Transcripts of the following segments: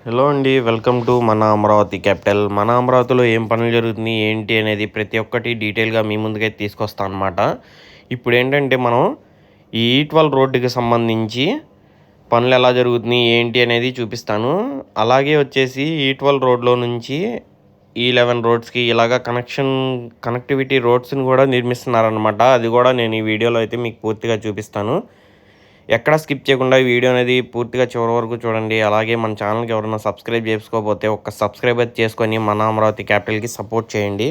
Hello అండి. Welcome to మన Amaravati capital. మన అమరావతిలో ఏం పనులు జరుగుతున్నాయి, ఏంటి అనేది ప్రతి ఒక్కటి డీటెయిల్‌గా మీ ముందుకైతే తీసుకొస్తా అనమాట. ఇప్పుడేంటంటే మనం ఈ ఈట్వల్ రోడ్డుకి సంబంధించి పనులు ఎలా జరుగుతున్నాయి, ఏంటి అనేది చూపిస్తాను. అలాగే వచ్చేసి ఈట్వల్ రోడ్‌లో నుంచి ఈ11 రోడ్స్‌కి ఇలాగ కనెక్టివిటీ రోడ్స్‌ని కూడా నిర్మిస్తున్నారనమాట. అది కూడా నేను ఈ వీడియోలో అయితే మీకు పూర్తిగా చూపిస్తాను. ఎక్కడ స్కిప్ చేయకుండా ఈ వీడియో అనేది పూర్తిగా చివరి వరకు చూడండి. అలాగే మన ఛానల్‌కి ఎవరైనా సబ్స్క్రైబ్ చేసుకోకపోతే ఒక్క సబ్స్క్రైబ్ అయితే చేసుకొని మన అమరావతి క్యాపిటల్‌కి సపోర్ట్ చేయండి.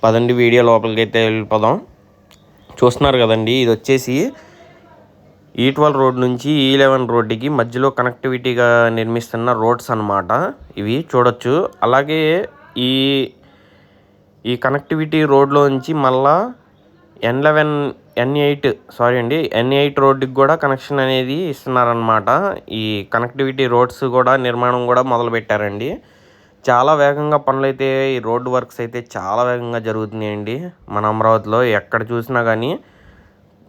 పదండి వీడియో లోపలికైతే వెళ్ళిపోదాం. చూస్తున్నారు కదండీ! ఇదొచ్చేసి ఈ12 రోడ్ నుంచి ఈ11 రోడ్డుకి మధ్యలో కనెక్టివిటీగా నిర్మిస్తున్న రోడ్స్ అనమాట. ఇవి చూడొచ్చు. అలాగే ఈ ఈ కనెక్టివిటీ రోడ్‌లోంచి మళ్ళా ఎన్11 ఎన్8 సారీ అండి. ఎన్8 రోడ్డుకి కూడా కనెక్షన్ అనేది ఇస్తున్నారనమాట. ఈ కనెక్టివిటీ రోడ్స్ కూడా నిర్మాణం కూడా మొదలుపెట్టారండి. చాలా వేగంగా పనులైతే ఈ రోడ్డు వర్క్స్ అయితే చాలా వేగంగా జరుగుతున్నాయండి. మన అమరావతిలో ఎక్కడ చూసినా కానీ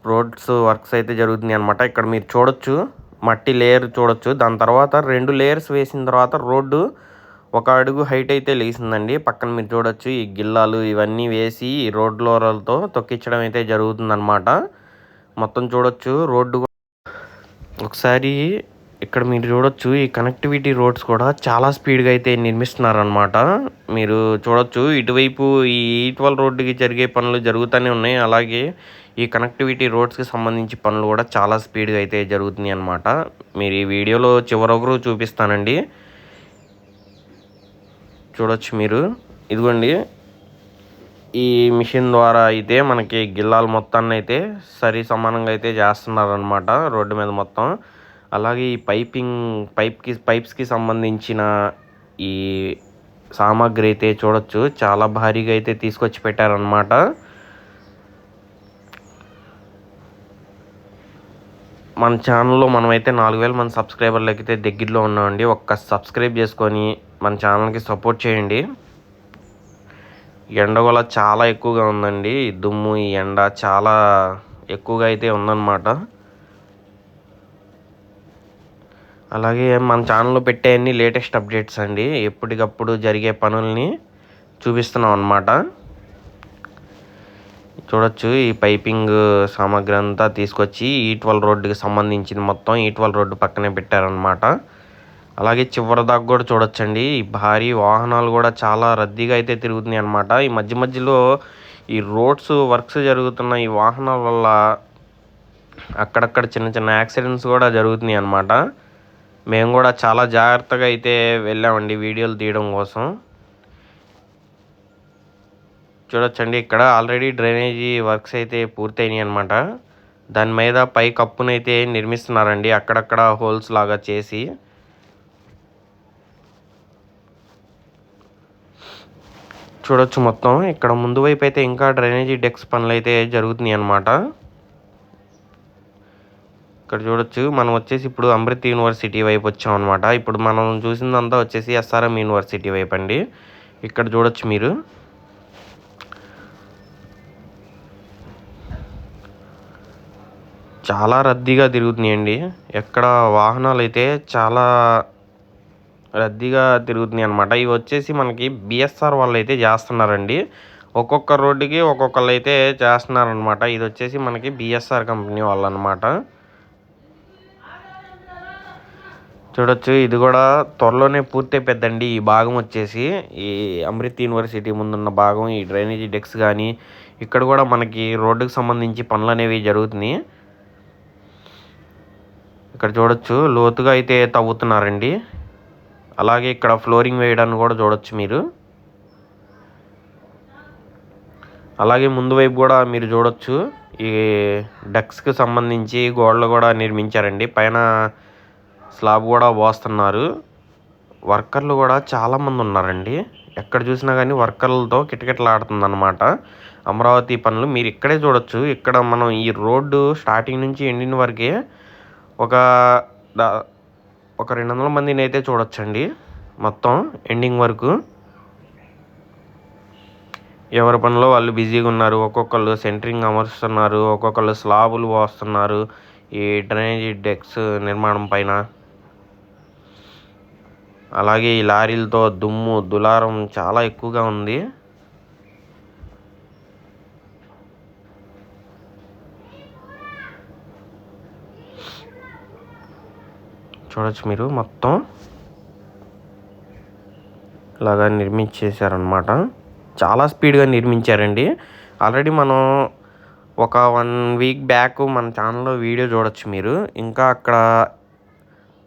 రోడ్స్ వర్క్స్ అయితే జరుగుతున్నాయి అనమాట. ఇక్కడ మీరు చూడొచ్చు. మట్టి లేయర్ చూడొచ్చు. దాని తర్వాత 2 లేయర్స్ వేసిన తర్వాత రోడ్డు ఒక అడుగు హైట్ అయితే లేసిందండి. పక్కన మీరు చూడొచ్చు ఈ గిల్లాలు ఇవన్నీ వేసి ఈ రోడ్ రోలర్‌తో తొక్కించడం అయితే జరుగుతుందనమాట. మొత్తం చూడొచ్చు రోడ్డు ఒకసారి ఇక్కడ మీరు చూడొచ్చు ఈ కనెక్టివిటీ రోడ్స్ కూడా చాలా స్పీడ్‌గా అయితే నిర్మిస్తున్నారనమాట. మీరు చూడొచ్చు ఇటువైపు ఈ ఈట్వల్ రోడ్డుకి జరిగే పనులు జరుగుతూనే ఉన్నాయి. అలాగే ఈ కనెక్టివిటీ రోడ్స్‌కి సంబంధించి పనులు కూడా చాలా స్పీడ్‌గా అయితే జరుగుతున్నాయి అనమాట. మీరు ఈ వీడియోలో చివరి వరకు చూపిస్తానండి. చూడొచ్చు మీరు. ఇదిగోండి ఈ మిషన్ ద్వారా అయితే మనకి గిల్లాలు మొత్తాన్ని అయితే సమానంగా అయితే చేస్తున్నారనమాట రోడ్డు మీద మొత్తం. అలాగే ఈ పైప్స్‌కి సంబంధించిన ఈ సామాగ్రి అయితే చూడొచ్చు. చాలా భారీగా అయితే తీసుకొచ్చి పెట్టారనమాట. మన ఛానల్‌లో మనమైతే 4000 మంది సబ్స్క్రైబర్లకైతే దగ్గరలో ఉన్నామండి. ఒక్క సబ్స్క్రైబ్ చేసుకొని మన ఛానల్‌కి సపోర్ట్ చేయండి. ఎండ కూడా చాలా ఎక్కువగా ఉందండి. ఈ దుమ్ము, ఈ ఎండ చాలా ఎక్కువగా అయితే ఉందన్నమాట. అలాగే మన ఛానల్లో పెట్టే అన్ని లేటెస్ట్ అప్డేట్స్ అండి. ఎప్పటికప్పుడు జరిగే పనుల్ని చూపిస్తున్నాం అన్నమాట. చూడొచ్చు ఈ పైపింగ్ సామాగ్రి అంతా తీసుకొచ్చి ఈ12 రోడ్డుకి సంబంధించింది మొత్తం ఈ12 రోడ్డు పక్కనే పెట్టారనమాట. అలాగే చివరి దాకా కూడా చూడొచ్చండి. ఈ భారీ వాహనాలు కూడా చాలా రద్దీగా అయితే తిరుగుతున్నాయి అన్నమాట. ఈ మధ్య మధ్యలో ఈ రోడ్స్ వర్క్స్ జరుగుతున్న ఈ వాహనాల వల్ల అక్కడక్కడ చిన్న చిన్న యాక్సిడెంట్స్ కూడా జరుగుతున్నాయి అన్నమాట. మేము కూడా చాలా జాగ్రత్తగా అయితే వెళ్ళామండి వీడియోలు తీయడం కోసం. చూడొచ్చండి ఇక్కడ ఆల్రెడీ డ్రైనేజీ వర్క్స్ అయితే పూర్తయినాయి అనమాట. దాని మీద పై కప్పునైతే నిర్మిస్తున్నారండి అక్కడక్కడ హోల్స్ లాగా చేసి. చూడొచ్చు మొత్తం ఇక్కడ ముందు వైపు అయితే ఇంకా డ్రైనేజీ డెక్స్ పనులు అయితే జరుగుతున్నాయి అన్నమాట. ఇక్కడ చూడొచ్చు మనం వచ్చేసి ఇప్పుడు అమృత్ యూనివర్సిటీ వైపు వచ్చాం అనమాట. ఇప్పుడు మనం చూసిందంతా వచ్చేసి ఎస్ఆర్ఎం యూనివర్సిటీ వైపు అండి. ఇక్కడ చూడొచ్చు మీరు. చాలా రద్దీగా తిరుగుతున్నాయండి. ఎక్కడ వాహనాలు అయితే చాలా రద్దీగా తిరుగుతున్నాయి అనమాట. ఇవి వచ్చేసి మనకి బిఎస్ఆర్ వాళ్ళు అయితే చేస్తున్నారండి. ఒక్కొక్క రోడ్డుకి ఒక్కొక్కళ్ళు అయితే చేస్తున్నారనమాట. ఇది వచ్చేసి మనకి బిఎస్ఆర్ కంపెనీ వాళ్ళు అనమాట. చూడొచ్చు ఇది కూడా త్వరలోనే పూర్తయిపోద్దండి. ఈ భాగం వచ్చేసి ఈ అమృత్ యూనివర్సిటీ ముందున్న భాగం ఈ డ్రైనేజీ డెక్స్ కానీ ఇక్కడ కూడా మనకి రోడ్డుకు సంబంధించి పనులు అనేవి జరుగుతున్నాయి. ఇక్కడ చూడొచ్చు లోతుగా అయితే తవ్వుతున్నారండి. అలాగే ఇక్కడ ఫ్లోరింగ్ వేయడాన్ని కూడా చూడొచ్చు మీరు. అలాగే ముందు వైపు కూడా మీరు చూడొచ్చు ఈ డెక్స్కి సంబంధించి గోడలు కూడా నిర్మించారండి. పైన స్లాబ్ కూడా పోస్తున్నారు. వర్కర్లు కూడా చాలామంది ఉన్నారండి. ఎక్కడ చూసినా కానీ వర్కర్లతో కిటకిటలాడుతుందన్నమాట అమరావతి పనులు. మీరు ఇక్కడే చూడొచ్చు. ఇక్కడ మనం ఈ రోడ్డు స్టార్టింగ్ నుంచి ఎండింగ్ వరకే ఒక 200 మందిని అయితే చూడొచ్చండి మొత్తం ఎండింగ్ వరకు. ఎవరి పనిలో వాళ్ళు బిజీగా ఉన్నారు. ఒక్కొక్కళ్ళు సెంటరింగ్ అమరుస్తున్నారు, ఒక్కొక్కళ్ళు స్లాబులు పోస్తున్నారు ఈ డ్రైనేజీ డెక్స్ నిర్మాణం పైన. అలాగే ఈ లారీలతో దుమ్ము దులారం చాలా ఎక్కువగా ఉంది. చూడొచ్చు మీరు మొత్తం ఇలాగా నిర్మించేశారనమాట. చాలా స్పీడ్గా నిర్మించారండి. ఆల్రెడీ మనం ఒక 1 వీక్ బ్యాక్ మన ఛానల్లో వీడియో చూడొచ్చు మీరు. ఇంకా అక్కడ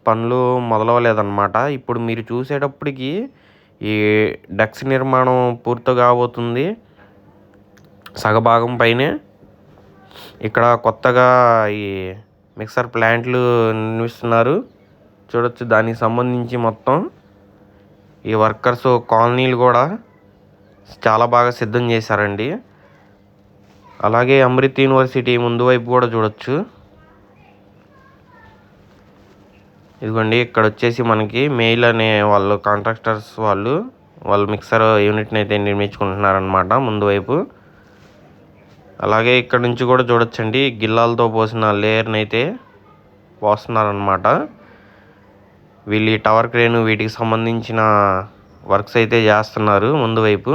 పనులు మొదలవలేదన్నమాట. ఇప్పుడు మీరు చూసేటప్పటికి ఈ డక్స్ నిర్మాణం పూర్తి కాబోతుంది. సగభాగం పైనే ఇక్కడ కొత్తగా ఈ మిక్సర్ ప్లాంట్లు నిర్మిస్తున్నారు. చూడొచ్చు దానికి సంబంధించి మొత్తం ఈ వర్కర్స్ కాలనీలు కూడా చాలా బాగా సిద్ధం చేశారండి. అలాగే అమృత్ యూనివర్సిటీ ముందు వైపు కూడా చూడొచ్చు. ఇదిగోండి ఇక్కడ వచ్చేసి మనకి మెయిల్ అనే వాళ్ళు కాంట్రాక్టర్స్ వాళ్ళు మిక్సర్ యూనిట్ని అయితే నిర్మించుకుంటున్నారనమాట ముందు వైపు. అలాగే ఇక్కడ నుంచి కూడా చూడొచ్చండి గిల్లాలతో పోసిన లేయర్ని అయితే పోస్తున్నారనమాట. వీళ్ళు ఈ టవర్ క్రేన్ వీటికి సంబంధించిన వర్క్స్ అయితే చేస్తున్నారు ముందు వైపు.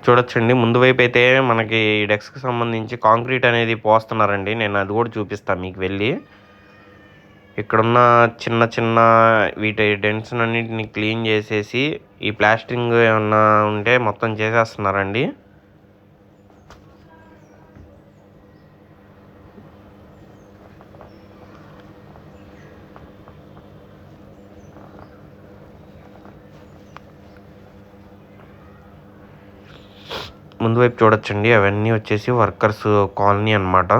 చూడొచ్చండి ముందు వైపు అయితే మనకి డెస్క్కి సంబంధించి కాంక్రీట్ అనేది పోస్తున్నారండి. నేను అది కూడా చూపిస్తాను మీకు వెళ్ళి. ఇక్కడున్న చిన్న చిన్న వీటి డెంట్స్ అన్నింటిని క్లీన్ చేసేసి ఈ ప్లాస్టింగ్ ఏమన్నా ఉంటే మొత్తం చేసేస్తున్నారండి. ముందు వైపు చూడొచ్చండి అవన్నీ వచ్చేసి వర్కర్స్ కాలనీ అన్నమాట.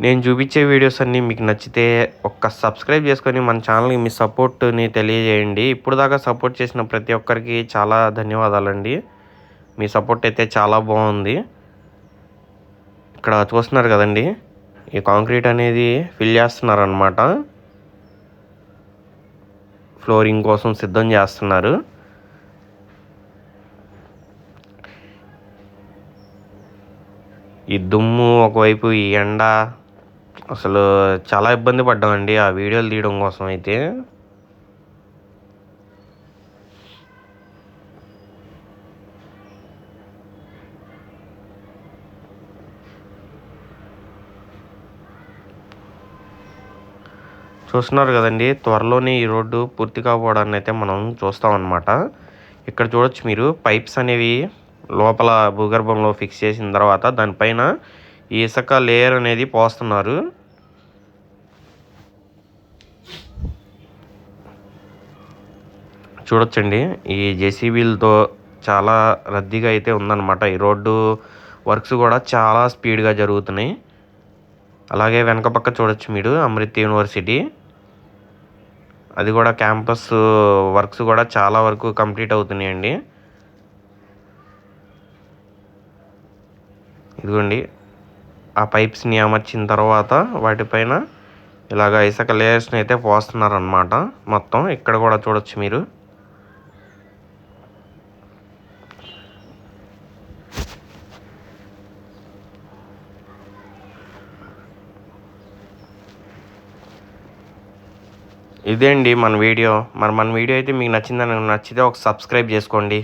నేను చూపించే వీడియోస్ అన్నీ మీకు నచ్చితే ఒక్క సబ్స్క్రైబ్ చేసుకొని మన ఛానల్కి మీ సపోర్ట్ని తెలియజేయండి. ఇప్పుడు దాకా సపోర్ట్ చేసిన ప్రతి ఒక్కరికి చాలా ధన్యవాదాలండి. మీ సపోర్ట్ అయితే చాలా బాగుంది. ఇక్కడ చూస్తున్నారు కదండి ఈ కాంక్రీట్ అనేది ఫిల్ చేస్తున్నారు అన్నమాట. ఫ్లోరింగ్ కోసం సిద్ధం చేస్తున్నారు. ఈ దుమ్ము ఒకవైపు ఈ ఎండ అసలు చాలా ఇబ్బంది పడ్డామండి ఆ వీడియోలు తీయడం కోసం అయితే. చూస్తున్నారు కదండి త్వరలోనే ఈ రోడ్డు పూర్తి కాకపోవడాన్ని అయితే మనం చూస్తామన్నమాట. ఇక్కడ చూడొచ్చు మీరు పైప్స్ అనేవి లోపల భూగర్భంలో ఫిక్స్ చేసిన తర్వాత దానిపైన ఈ ఇసుక లేయర్ అనేది పోస్తున్నారు. చూడొచ్చండి ఈ జేసీబీలతో చాలా రద్దీగా అయితే ఉందన్నమాట. ఈ రోడ్డు వర్క్స్ కూడా చాలా స్పీడ్గా జరుగుతున్నాయి. అలాగే వెనక పక్క చూడొచ్చు మీరు అమృత్ యూనివర్సిటీ, అది కూడా క్యాంపస్ వర్క్స్ కూడా చాలా వరకు కంప్లీట్ అవుతున్నాయండి. ఇదిగోండి ఆ పైప్స్ని అమర్చిన తర్వాత వాటిపైన ఇలాగ ఇసుక లేయర్స్ని అయితే పోస్తున్నారన్నమాట. మొత్తం ఇక్కడ కూడా చూడొచ్చు మీరు. ఇదే అండి మన వీడియో. మన వీడియో అయితే మీకు నచ్చితే ఒక సబ్స్క్రైబ్ చేసుకోండి.